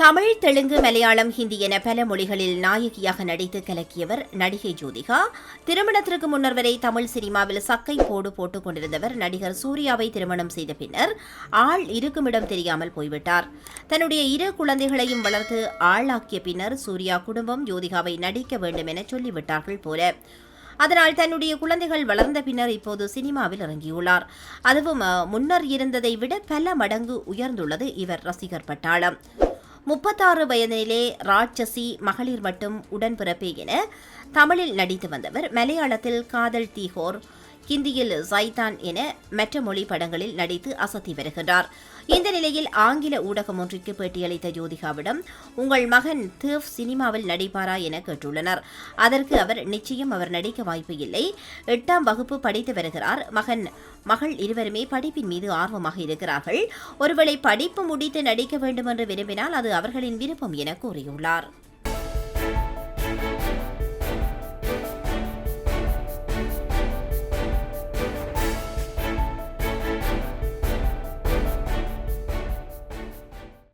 தமிழ், தெலுங்கு, மலையாளம், ஹிந்தி என பல மொழிகளில் நாயகியாக நடித்து கலக்கியவர் நடிகை ஜோதிகா. திருமணத்திற்கு முன்னர் வரை தமிழ் சினிமாவில் சக்கை போட்டுக் கொண்டிருந்தவர் நடிகர் சூர்யாவை திருமணம் செய்த பின்னர் ஆள் இருக்குமிடம் தெரியாமல் போய்விட்டார். தன்னுடைய 2 குழந்தைகளையும் வளர்த்து ஆளாக்கிய பின்னர் சூர்யா குடும்பம் ஜோதிகாவை நடிக்க வேண்டும் என சொல்லிவிட்டார்கள் போல. அதனால் தன்னுடைய குழந்தைகள் வளர்ந்த பின்னர் இப்போது சினிமாவில் இறங்கியுள்ளார். அதுவும் முன்னர் இருந்ததை விட பல மடங்கு உயர்ந்துள்ளது இவர் ரசிகர் பட்டாளம். 36 வயதிலே ராட்சசி, மகளிர் மட்டும் உடன்பிறப்பே என தமிழில் நடித்து வந்தவர் மலையாளத்தில் காதல் தீஹோர், ஹிந்தியில் சைதான் என மற்ற மொழி படங்களில் நடித்து அசத்தி வருகின்றார். இந்த நிலையில் ஆங்கில ஊடகம் ஒன்றிற்கு பேட்டியளித்த ஜோதிகாவிடம் உங்கள் மகன் தீவ் சினிமாவில் நடிப்பாரா என கேட்டுள்ளனர். அதற்கு அவர் நிச்சயம் அவர் நடிக்க வாய்ப்பு இல்லை. 8ஆம் வகுப்பு படித்து வருகிறார். மகள் இருவருமே படிப்பின் மீது ஆர்வமாக இருக்கிறார்கள். ஒருவேளை படிப்பு முடித்து நடிக்க வேண்டும் என்று விரும்பினால் அது அவர்களின் விருப்பம் என கூறியுள்ளார்.